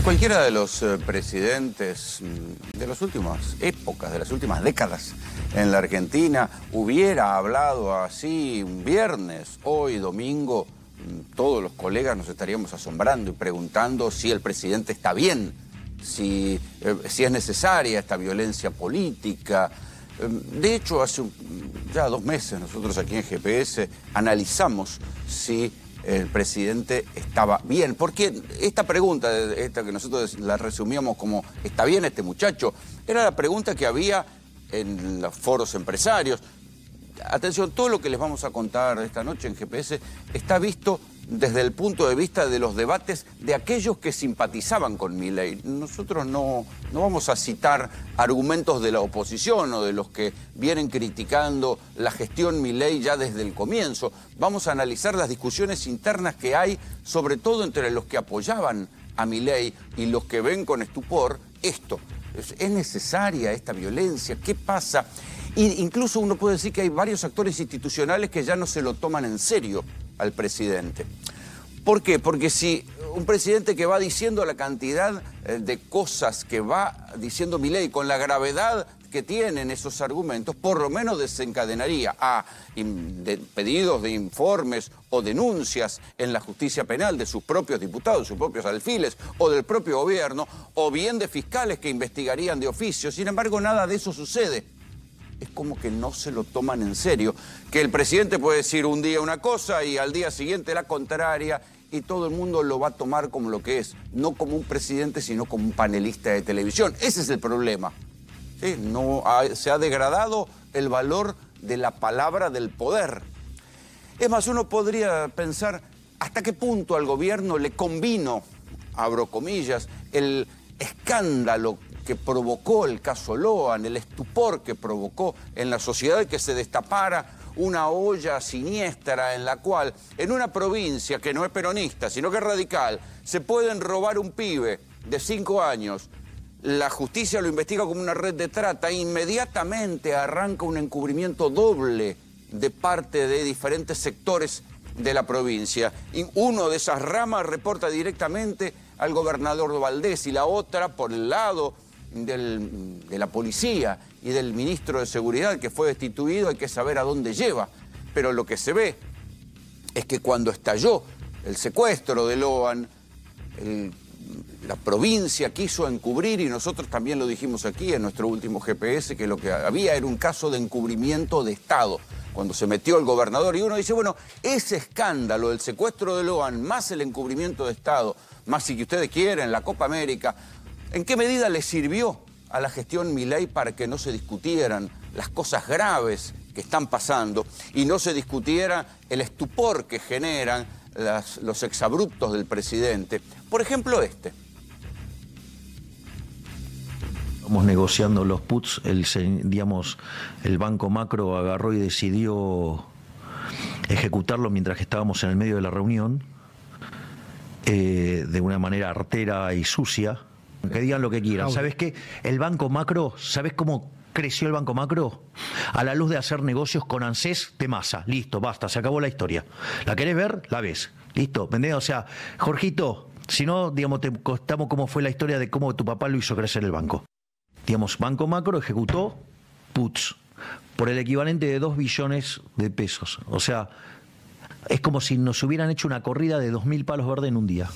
Cualquiera de los presidentes de las últimas épocas, de las últimas décadas en la Argentina, hubiera hablado así un viernes, hoy domingo, todos los colegas nos estaríamos asombrando y preguntando si el presidente está bien, si es necesaria esta violencia política. De hecho, hace ya 2 meses nosotros aquí en GPS analizamos si el presidente estaba bien. Porque esta pregunta, esta que nosotros la resumíamos como ¿está bien este muchacho?, era la pregunta que había en los foros empresarios. Atención, todo lo que les vamos a contar esta noche en GPS está visto desde el punto de vista de los debates de aquellos que simpatizaban con Milei. Nosotros no vamos a citar argumentos de la oposición o de los que vienen criticando la gestión Milei ya desde el comienzo. Vamos a analizar las discusiones internas que hay, sobre todo entre los que apoyaban a Milei y los que ven con estupor esto. ¿Es necesaria esta violencia? ¿Qué pasa? Incluso uno puede decir que hay varios actores institucionales que ya no se lo toman en serio al presidente. ¿Por qué? Porque si un presidente que va diciendo la cantidad de cosas que va diciendo Milei con la gravedad que tienen esos argumentos, por lo menos desencadenaría a pedidos de informes o denuncias en la justicia penal de sus propios diputados, sus propios alfiles o del propio gobierno, o bien de fiscales que investigarían de oficio. Sin embargo, nada de eso sucede. Es como que no se lo toman en serio, que el presidente puede decir un día una cosa y al día siguiente la contraria, y todo el mundo lo va a tomar como lo que es, no como un presidente, sino como un panelista de televisión. Ese es el problema. ¿Sí? Se ha degradado el valor de la palabra del poder. Es más, uno podría pensar hasta qué punto al gobierno le convino, abro comillas, el escándalo que provocó el caso Lohan, el estupor que provocó en la sociedad que se destapara una olla siniestra en la cual, en una provincia que no es peronista, sino que es radical, se pueden robar un pibe de 5 años, la justicia lo investiga como una red de trata, e inmediatamente arranca un encubrimiento doble de parte de diferentes sectores de la provincia. Y uno de esas ramas reporta directamente al gobernador Valdés y la otra por el lado de la policía y del ministro de Seguridad que fue destituido. Hay que saber a dónde lleva. Pero lo que se ve es que cuando estalló el secuestro de Lohan, la provincia quiso encubrir, y nosotros también lo dijimos aquí en nuestro último GPS, que lo que había era un caso de encubrimiento de Estado. Cuando se metió el gobernador, y uno dice, bueno, ese escándalo, el secuestro de Lohan, más el encubrimiento de Estado, más si que ustedes quieren, la Copa América, ¿en qué medida le sirvió a la gestión Milei para que no se discutieran las cosas graves que están pasando y no se discutiera el estupor que generan los exabruptos del presidente? Por ejemplo, Estamos negociando los puts, el Banco Macro agarró y decidió ejecutarlo mientras que estábamos en el medio de la reunión, de una manera artera y sucia. Que digan lo que quieran. ¿Sabes qué? El Banco Macro, ¿sabes cómo creció el Banco Macro? A la luz de hacer negocios con ANSES de Massa. Listo, basta, se acabó la historia. ¿La querés ver? La ves. ¿Listo? ¿Entendés? O sea, Jorgito, si no, te contamos cómo fue la historia de cómo tu papá lo hizo crecer el banco. Banco Macro ejecutó puts por el equivalente de 2 billones de pesos. O sea, es como si nos hubieran hecho una corrida de 2.000 palos verdes en un día.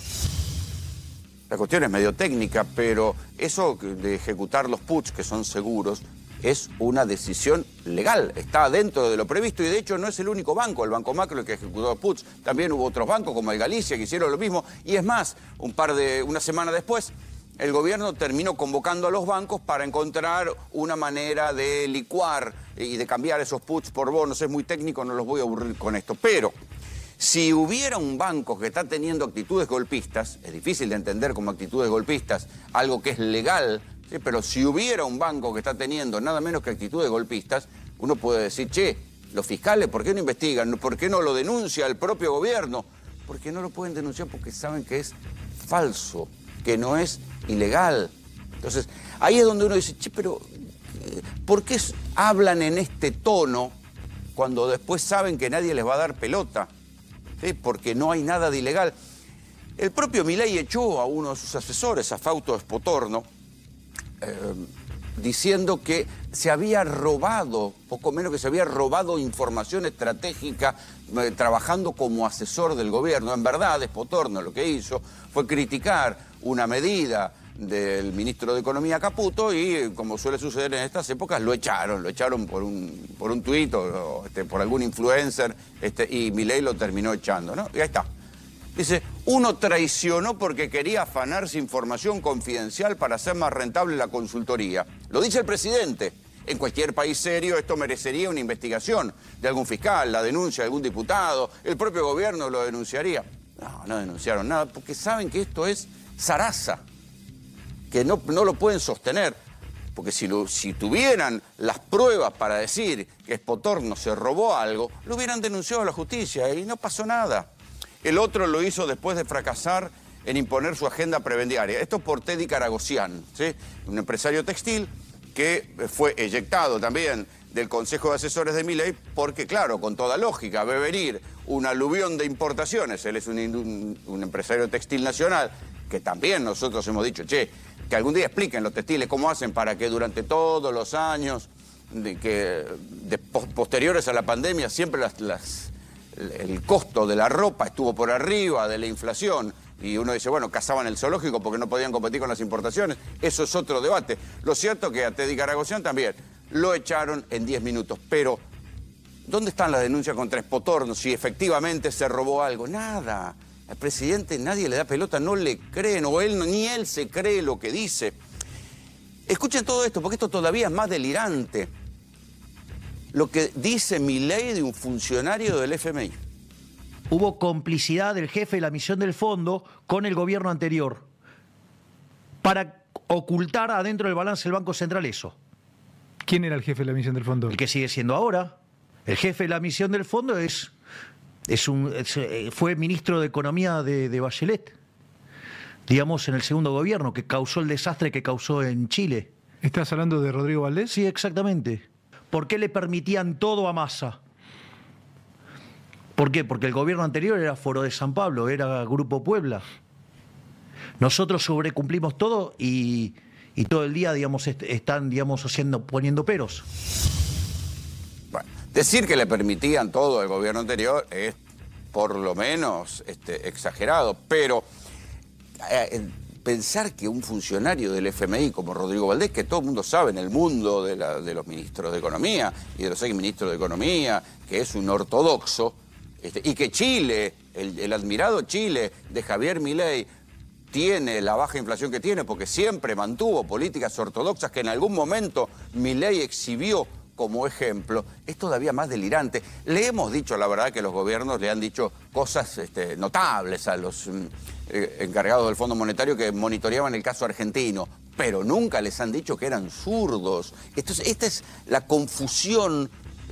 La cuestión es medio técnica, pero eso de ejecutar los puts, que son seguros, es una decisión legal. Está dentro de lo previsto y de hecho no es el único banco, el Banco Macro, el que ejecutó los puts. También hubo otros bancos como el Galicia que hicieron lo mismo. Y es más, una semana después, el gobierno terminó convocando a los bancos para encontrar una manera de licuar y de cambiar esos puts por bonos. Es muy técnico, no los voy a aburrir con esto. Pero si hubiera un banco que está teniendo actitudes golpistas, es difícil de entender como actitudes golpistas, algo que es legal, ¿sí? Pero si hubiera un banco que está teniendo nada menos que actitudes golpistas, uno puede decir, che, los fiscales, ¿por qué no investigan? ¿Por qué no lo denuncia el propio gobierno? Porque no lo pueden denunciar porque saben que es falso, que no es ilegal. Entonces, ahí es donde uno dice, che, pero ¿por qué hablan en este tono cuando después saben que nadie les va a dar pelota? ¿Sí? Porque no hay nada de ilegal. El propio Milei echó a uno de sus asesores, a Fausto Spotorno, diciendo que se había robado, poco menos que se había robado información estratégica trabajando como asesor del gobierno. En verdad, Spotorno lo que hizo fue criticar una medida del ministro de Economía Caputo y, como suele suceder en estas épocas, lo echaron por un tuit o por algún influencer y Milei lo terminó echando, ¿no? Y ahí está. Dice, uno traicionó porque quería afanarse información confidencial para hacer más rentable la consultoría. Lo dice el presidente. En cualquier país serio esto merecería una investigación de algún fiscal, la denuncia de algún diputado, el propio gobierno lo denunciaría. No denunciaron nada porque saben que esto es zaraza, que no lo pueden sostener. Porque si tuvieran las pruebas para decir que Spotorno se robó algo, lo hubieran denunciado a la justicia y no pasó nada. El otro lo hizo después de fracasar en imponer su agenda prebendiaria. Esto por Teddy Karagossian, ¿sí? Un empresario textil que fue eyectado también del Consejo de Asesores de Milei porque, claro, con toda lógica, ve venir un aluvión de importaciones. Él es un empresario textil nacional que también nosotros hemos dicho, che, que algún día expliquen los textiles cómo hacen para que durante todos los años posteriores a la pandemia siempre el costo de la ropa estuvo por arriba de la inflación y uno dice, bueno, cazaban el zoológico porque no podían competir con las importaciones. Eso es otro debate. Lo cierto es que a Teddy Karagossian también lo echaron en 10 minutos. Pero, ¿dónde están las denuncias contra Spotorno si efectivamente se robó algo? Nada. Al presidente nadie le da pelota, no le creen, o ni él se cree lo que dice. Escuchen todo esto, porque esto todavía es más delirante. Lo que dice Milei de un funcionario del FMI. Hubo complicidad del jefe de la misión del fondo con el gobierno anterior para ocultar adentro del balance del Banco Central eso. ¿Quién era el jefe de la misión del fondo? El que sigue siendo ahora. El jefe de la misión del fondo fue ministro de Economía de Bachelet, digamos, en el segundo gobierno, que causó el desastre que causó en Chile. ¿Estás hablando de Rodrigo Valdés? Sí, exactamente. ¿Por qué le permitían todo a Massa? ¿Por qué? Porque el gobierno anterior era Foro de San Pablo, era Grupo Puebla. Nosotros sobrecumplimos todo y todo el día, digamos, están, digamos, poniendo peros. Bueno, decir que le permitían todo al gobierno anterior es por lo menos exagerado, pero pensar que un funcionario del FMI como Rodrigo Valdés, que todo el mundo sabe en el mundo de los ministros de Economía y de los exministros de Economía, que es un ortodoxo, y que Chile, el admirado Chile de Javier Milei, tiene la baja inflación que tiene porque siempre mantuvo políticas ortodoxas que en algún momento Milei exhibió como ejemplo, es todavía más delirante. Le hemos dicho, la verdad, que los gobiernos le han dicho cosas notables a los encargados del Fondo Monetario que monitoreaban el caso argentino, pero nunca les han dicho que eran zurdos. Esta es la confusión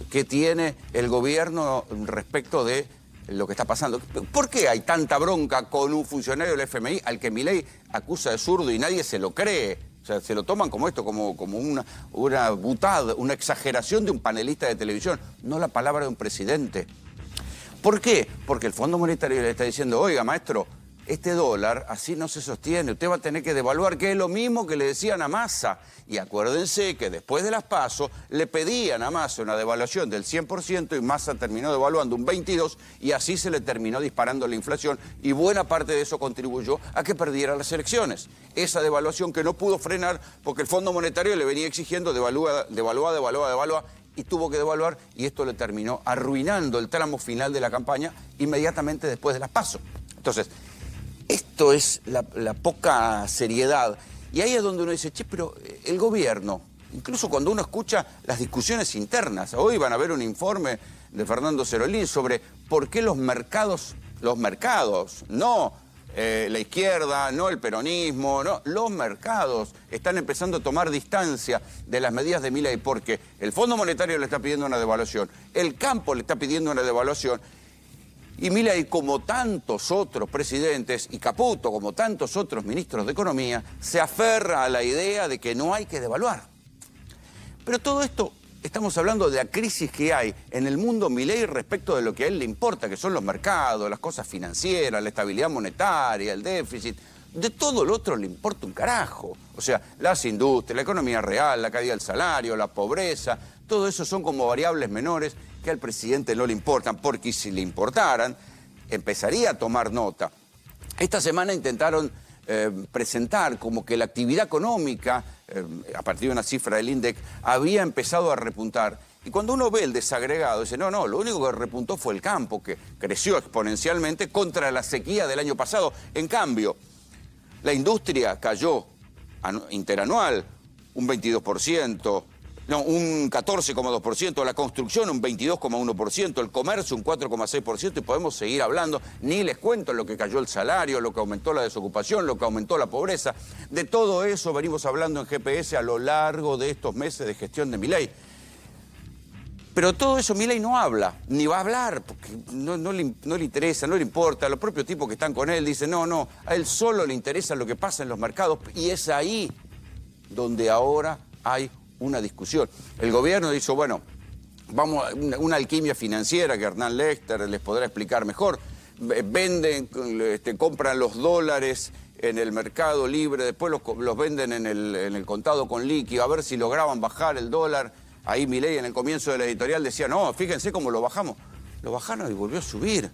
que tiene el gobierno respecto de lo que está pasando. ¿Por qué hay tanta bronca con un funcionario del FMI al que Milei acusa de zurdo y nadie se lo cree? O sea, se lo toman como esto, como una butada, una exageración de un panelista de televisión, no la palabra de un presidente. ¿Por qué? Porque el Fondo Monetario le está diciendo, oiga, maestro, este dólar así no se sostiene, usted va a tener que devaluar, que es lo mismo que le decían a Massa. Y acuérdense que después de las PASO le pedían a Massa una devaluación del 100% y Massa terminó devaluando un 22% y así se le terminó disparando la inflación y buena parte de eso contribuyó a que perdiera las elecciones. Esa devaluación que no pudo frenar porque el Fondo Monetario le venía exigiendo devalúa y tuvo que devaluar y esto le terminó arruinando el tramo final de la campaña inmediatamente después de las PASO. Entonces, esto es la poca seriedad. Y ahí es donde uno dice, che, pero el gobierno, incluso cuando uno escucha las discusiones internas, hoy van a ver un informe de Fernando Cerolín sobre por qué los mercados, no la izquierda, no el peronismo, no, los mercados están empezando a tomar distancia de las medidas de Milei porque el Fondo Monetario le está pidiendo una devaluación, el campo le está pidiendo una devaluación. Y Milei, como tantos otros presidentes, y Caputo, como tantos otros ministros de Economía, se aferra a la idea de que no hay que devaluar. Pero todo esto estamos hablando de la crisis que hay en el mundo Milei respecto de lo que a él le importa, que son los mercados, las cosas financieras, la estabilidad monetaria, el déficit. De todo lo otro le importa un carajo. O sea, las industrias, la economía real, la caída del salario, la pobreza, todo eso son como variables menores que al presidente no le importan, porque si le importaran, empezaría a tomar nota. Esta semana intentaron presentar como que la actividad económica, a partir de una cifra del INDEC, había empezado a repuntar. Y cuando uno ve el desagregado, dice, no, lo único que repuntó fue el campo, que creció exponencialmente contra la sequía del año pasado. En cambio, la industria cayó interanual un 22%, no, un 14,2%, la construcción un 22,1%, el comercio un 4,6%, y podemos seguir hablando. Ni les cuento lo que cayó el salario, lo que aumentó la desocupación, lo que aumentó la pobreza. De todo eso venimos hablando en GPS a lo largo de estos meses de gestión de Milei. Pero todo eso Milei no habla, ni va a hablar, porque no le interesa, no le importa. Los propios tipos que están con él dicen, no, a él solo le interesa lo que pasa en los mercados, y es ahí donde ahora hay una discusión. El gobierno dice, bueno, vamos a una alquimia financiera que Hernán Lester les podrá explicar mejor. Venden, compran los dólares en el mercado libre, después los venden en el contado con líquido, a ver si lograban bajar el dólar. Ahí Milei en el comienzo de la editorial decía, no, fíjense cómo lo bajamos. Lo bajaron y volvió a subir.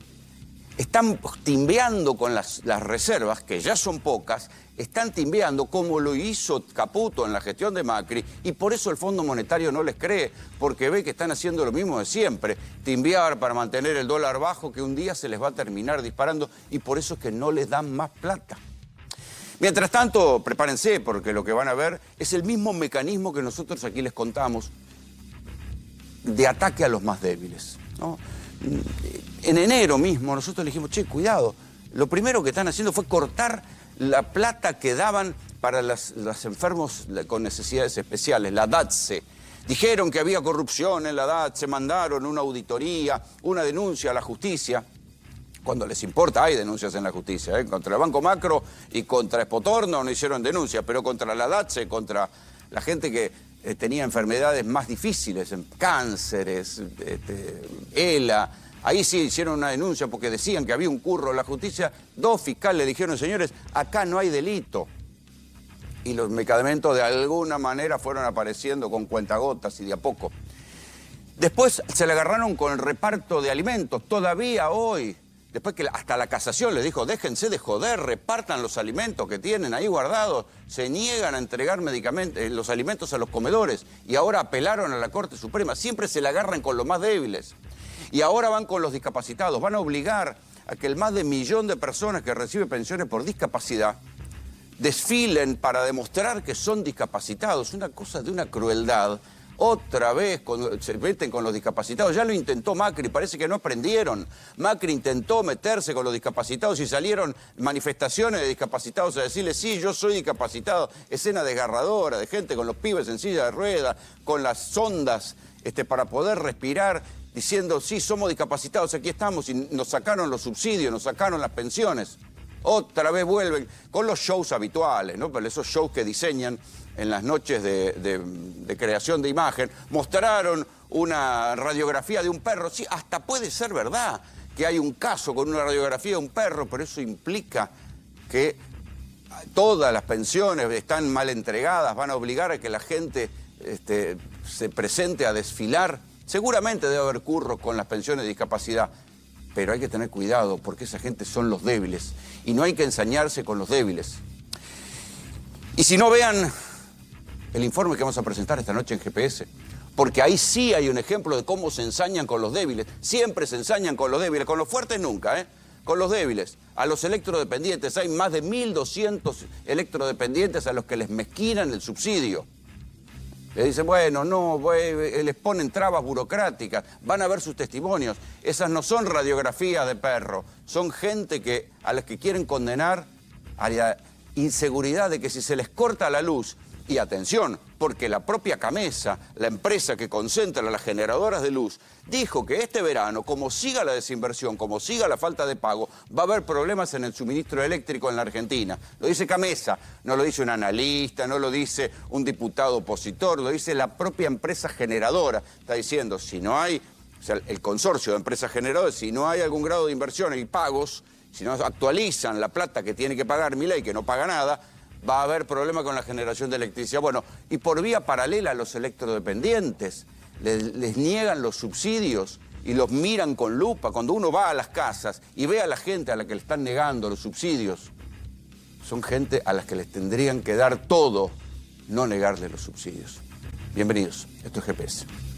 Están timbeando con las reservas, que ya son pocas, están timbeando como lo hizo Caputo en la gestión de Macri, y por eso el Fondo Monetario no les cree, porque ve que están haciendo lo mismo de siempre, timbear para mantener el dólar bajo, que un día se les va a terminar disparando, y por eso es que no les dan más plata. Mientras tanto, prepárense, porque lo que van a ver es el mismo mecanismo que nosotros aquí les contamos de ataque a los más débiles, ¿no? En enero mismo nosotros le dijimos, che, cuidado, lo primero que están haciendo fue cortar la plata que daban para los enfermos con necesidades especiales, la DATSE. Dijeron que había corrupción en la DATSE, mandaron una auditoría, una denuncia a la justicia. Cuando les importa, hay denuncias en la justicia, ¿eh? Contra el Banco Macro y contra Expotorno no hicieron denuncias, pero contra la DATSE, contra la gente que tenía enfermedades más difíciles, cánceres, ELA. Ahí sí hicieron una denuncia porque decían que había un curro en la justicia. 2 fiscales le dijeron, señores, acá no hay delito. Y los medicamentos de alguna manera fueron apareciendo con cuentagotas y de a poco. Después se le agarraron con el reparto de alimentos, todavía hoy. Después que hasta la casación les dijo, déjense de joder, repartan los alimentos que tienen ahí guardados. Se niegan a entregar los alimentos a los comedores. Y ahora apelaron a la Corte Suprema. Siempre se le agarran con los más débiles. Y ahora van con los discapacitados. Van a obligar a que el más de 1 millón de personas que reciben pensiones por discapacidad desfilen para demostrar que son discapacitados. Una cosa de una crueldad. Otra vez se meten con los discapacitados. Ya lo intentó Macri, parece que no aprendieron. Macri intentó meterse con los discapacitados y salieron manifestaciones de discapacitados a decirle, sí, yo soy discapacitado. Escena desgarradora de gente con los pibes en silla de ruedas, con las sondas para poder respirar, diciendo, sí, somos discapacitados, aquí estamos, y nos sacaron los subsidios, nos sacaron las pensiones. Otra vez vuelven con los shows habituales, ¿no? Pero esos shows que diseñan en las noches de creación de imagen. Mostraron una radiografía de un perro. Sí, hasta puede ser verdad que hay un caso con una radiografía de un perro, pero eso implica que todas las pensiones están mal entregadas, van a obligar a que la gente se presente a desfilar. Seguramente debe haber curros con las pensiones de discapacidad, pero hay que tener cuidado porque esa gente son los débiles y no hay que ensañarse con los débiles. Y si no, vean el informe que vamos a presentar esta noche en GPS, porque ahí sí hay un ejemplo de cómo se ensañan con los débiles. Siempre se ensañan con los débiles, con los fuertes nunca, ¿eh? Con los débiles. A los electrodependientes, hay más de 1.200 electrodependientes a los que les mezquinan el subsidio. Le dicen, bueno, no, les ponen trabas burocráticas, van a ver sus testimonios. Esas no son radiografías de perro, son gente a las que quieren condenar a la inseguridad de que si se les corta la luz Y atención, porque la propia Camesa, la empresa que concentra las generadoras de luz, dijo que este verano, como siga la desinversión, como siga la falta de pago, va a haber problemas en el suministro eléctrico en la Argentina. Lo dice Camesa, no lo dice un analista, no lo dice un diputado opositor, lo dice la propia empresa generadora. Está diciendo, si no hay, o sea, el consorcio de empresas generadoras, si no hay algún grado de inversión y pagos, si no actualizan la plata que tiene que pagar Milei, que no paga nada, va a haber problema con la generación de electricidad. Bueno, y por vía paralela a los electrodependientes, les niegan los subsidios y los miran con lupa. Cuando uno va a las casas y ve a la gente a la que le están negando los subsidios, son gente a las que les tendrían que dar todo, no negarle los subsidios. Bienvenidos, esto es GPS.